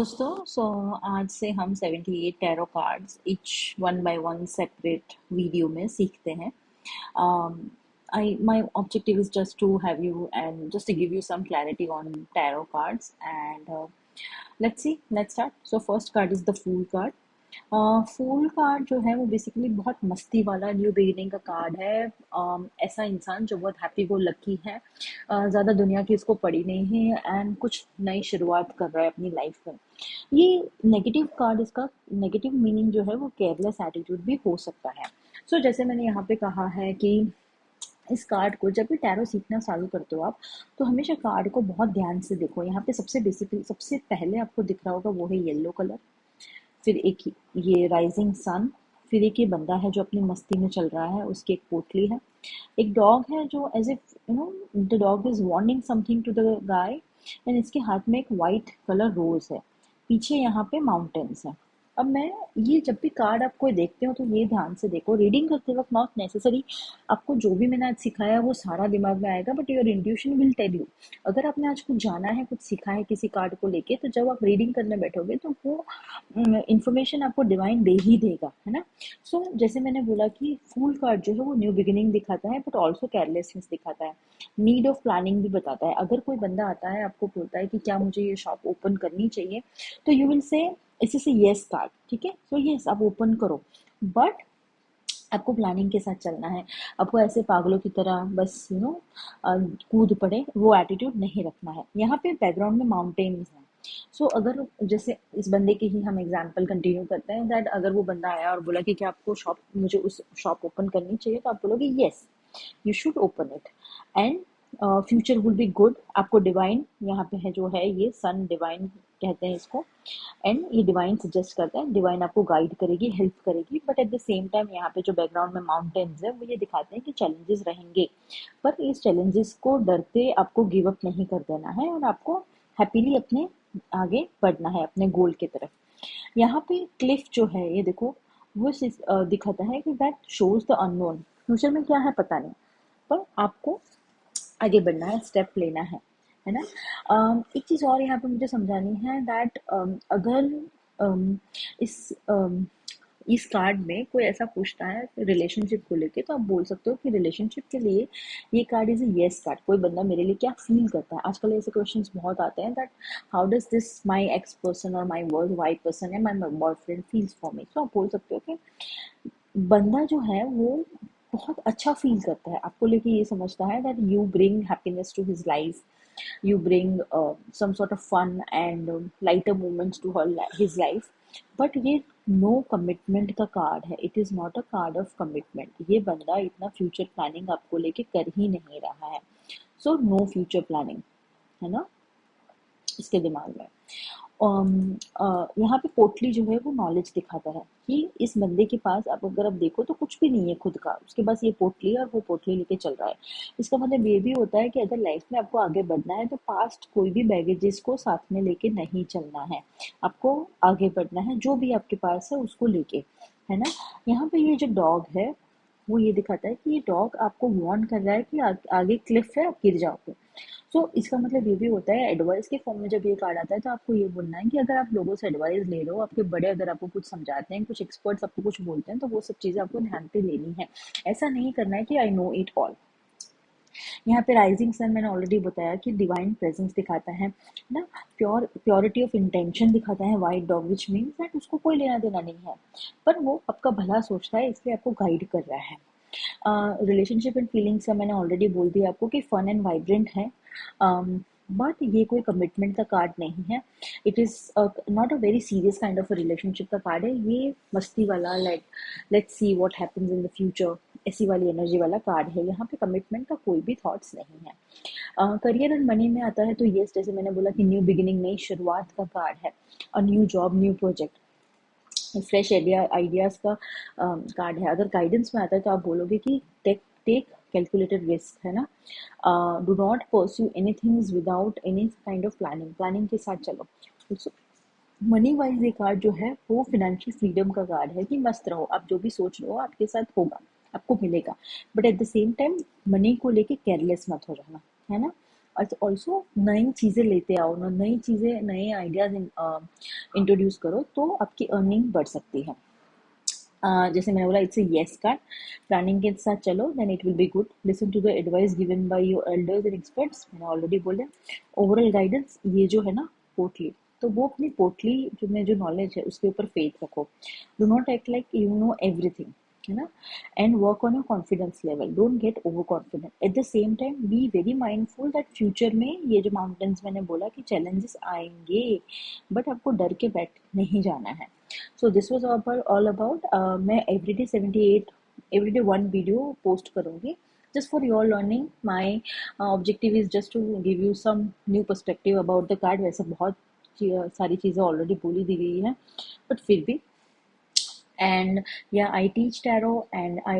दोस्तों आज से हम 78 tarot cards each one by one separate video में सीखते हैं. My objective is just to have you and just to give you some clarity on tarot cards and let's start. So first card is the Fool card. Fool card जो है वो basically बहुत मस्ती वाला new beginning का card है. ऐसा इंसान जो बहुत हैप्पी गो लकी है, ज़्यादा दुनिया की इसको पड़ी नहीं है एंड कुछ नई शुरुआत कर रहा है अपनी लाइफ में. ये नेगेटिव कार्ड, इसका नेगेटिव मीनिंग जो है वो केयरलेस एटीट्यूड भी हो सकता है. जैसे मैंने यहाँ पे कहा है कि इस कार्ड को जब भी टैरो सीखना चालू करते हो आप, तो हमेशा कार्ड को बहुत ध्यान से देखो. यहाँ पे सबसे पहले आपको दिख रहा होगा वो है येलो कलर, फिर एक ये राइजिंग सन, फिर एक ये बंदा है जो अपनी मस्ती में चल रहा है, उसकी एक पोटली है, एक डॉग है जो as if the dog is wanting something to the guy and इसके हाथ में एक वाइट कलर रोज है. पीछे यहाँ पे माउंटेन्स है. अब मैं ये जब भी कार्ड आप कोई देखते हो तो ये ध्यान से देखो. रीडिंग करते वक्त नॉट नेसेसरी आपको जो भी मैंने आज सिखाया वो सारा दिमाग में आएगा, but your intuition will tell you. अगर आपने आज कुछ जाना है, कुछ सीखा है किसी कार्ड को लेके, तो जब आप रीडिंग करने बैठोगे तो वो इंफॉर्मेशन आपको डिवाइन दे ही देगा, है ना. जैसे मैंने बोला कि फूल कार्ड जो है वो न्यू बिगिनिंग दिखाता है, बट ऑल्सो केयरलेसनेस दिखाता है, नीड ऑफ प्लानिंग भी बताता है. अगर कोई बंदा आता है आपको बोलता है कि क्या मुझे ये शॉप ओपन करनी चाहिए, तो यू विल से इसी से यस कार्ड, ठीक है. यस आप ओपन करो, बट आपको प्लानिंग के साथ चलना है. आपको ऐसे पागलों की तरह बस कूद पड़े वो एटीट्यूड नहीं रखना है. यहाँ पे बैकग्राउंड में माउंटेन्स हैं. अगर जैसे इस बंदे की ही हम एग्जांपल कंटिन्यू करते हैं, दैट अगर वो बंदा आया और बोला कि क्या आपको मुझे उस शॉप ओपन करनी चाहिए, तो आप बोलोगे yes, you should open it and future will be good. आपको डिवाइन यहाँ पे है जो है ये सन डिवाइन कहते हैं इसको, एंड ये डिवाइन सजेस्ट करता है, डिवाइन आपको गाइड करेगी, हेल्प करेगी. But at the same time यहाँ पे जो बैकग्राउंड में माउंटेन्स है वो ये दिखाते हैं कि चैलेंजेस रहेंगे, पर इस चैलेंजेस को डरते आपको गिव अप नहीं कर देना है और आपको हैप्पीली अपने आगे बढ़ना है अपने गोल की तरफ. यहाँ पे क्लिफ जो है ये देखो, वो दिखाता है कि that shows the unknown. Future में क्या है पता नहीं, पर आपको आगे बढ़ना है, स्टेप लेना है ना. एक चीज़ और यहाँ पे मुझे समझानी है दैट अगर इस इस कार्ड में कोई ऐसा पूछता है रिलेशनशिप को लेके, तो आप बोल सकते हो कि रिलेशनशिप के लिए ये card is a yes card. कोई बंदा मेरे लिए क्या फील करता है, आजकल ऐसे क्वेश्चंस बहुत आते हैं that how does this my X person और my Y person and my boyfriend feels for me. आप बोल सकते हो कि बंदा जो है वो बहुत अच्छा फील करता है आपको लेके, ये समझता है that you bring happiness to his life, you bring some sort of fun and lighter moments to his life. But ये नो कमिटमेंट का कार्ड है. It is not a card of commitment. ये बंदा इतना फ्यूचर प्लानिंग आपको लेके कर ही नहीं रहा है. नो फ्यूचर प्लानिंग, है ना, इसके दिमाग में. यहाँ पे पोटली जो है वो नॉलेज दिखाता है कि इस बंदे के पास, आप अगर आप देखो तो कुछ भी नहीं है खुद का, उसके पास ये पोटली है और वो पोटली लेके चल रहा है. इसका मतलब ये भी होता है कि अगर लाइफ में आपको आगे बढ़ना है तो पास्ट कोई भी बैगेजेस को साथ में लेके नहीं चलना है. आपको आगे बढ़ना है, जो भी आपके पास है उसको लेके, है ना. यहाँ पे ये जो डॉग है वो ये दिखाता है कि ये डॉग आपको वार्न कर रहा है कि आगे क्लिफ है, आप गिर जाओगे. इसका मतलब ये भी होता है, एडवाइस के फॉर्म में जब ये कार्ड आता है तो आपको ये बोलना है कि अगर आप लोगों से एडवाइस ले लो, आपके बड़े अगर आपको कुछ समझाते हैं, कुछ एक्सपर्ट्स आपको कुछ बोलते हैं, तो वो सब चीज़ें आपको ध्यान पे लेनी है. ऐसा नहीं करना है कि आई नो इट ऑल. यहाँ पे राइजिंग सन मैंने ऑलरेडी बताया कि डिवाइन प्रेजेंस दिखाता है ना, प्योरिटी ऑफ इंटेंशन दिखाता है white dog, which means that उसको कोई लेना देना नहीं है, पर वो आपका भला सोचता है, इसलिए आपको गाइड कर रहा है. रिलेशनशिप एंड फीलिंग्स का मैंने ऑलरेडी बोल दिया आपको कि फन एंड वाइब्रेंट है, बट ये कोई कमिटमेंट का कार्ड नहीं है. It is not a very serious kind of a relationship का कार्ड है. ये मस्ती वाला, like let's see what happens in the future, ऐसी वाली एनर्जी वाला कार्ड है. यहाँ पे कमिटमेंट का कोई भी थॉट्स नहीं है. करियर एंड मनी में आता है तो ये जैसे मैंने बोला कि न्यू बिगिनिंग, नई शुरुआत का कार्ड है. A new job, new project, fresh ideas का कार्ड है. अगर गाइडेंस में आता है तो आप बोलोगे कि टेक टेक कैलकुलेटेड रिस्क, है ना. Do not pursue anything without any kind of planning, planning के साथ चलो. मनी वाइज ये कार्ड जो है वो फिनेंशियल फ्रीडम का कार्ड है कि मस्त रहो, आप जो भी सोच रहे हो आपके साथ होगा, आपको मिलेगा, but at the same time money को लेके केयरलेस मत हो जाना, है ना. ऑल्सो नई चीज़ें लेते आओ ना, नई चीज़ें, नए आइडियाज इंट्रोड्यूस करो, तो आपकी अर्निंग बढ़ सकती है। जैसे मैंने बोला, इट्स येस कार्ड। प्लानिंग के साथ चलो, then it will be good. Listen to the advice given by your elders and experts, मैंने ऑलरेडी बोले। ओवरऑल गाइडेंस, ये जो है ना पोटली, तो वो अपनी पोटली जो में जो नॉलेज है उसके ऊपर फेथ रखो। Do not act like you know everything, है ना। And work on your confidence level, don't get over confident. At the same time be very mindful that future में ये जो माउंटेन्स मैंने बोला कि चैलेंजेस आएंगे, बट आपको डर के बैठ नहीं जाना है। So this was all about, मैं everyday 78, everyday one video post करूँगी just for your learning. My objective is just to give you some new perspective about the card. वैसे बहुत सारी चीज़ें ऑलरेडी बोली दी गई हैं, बट फिर भी, and yeah, I teach tarot and I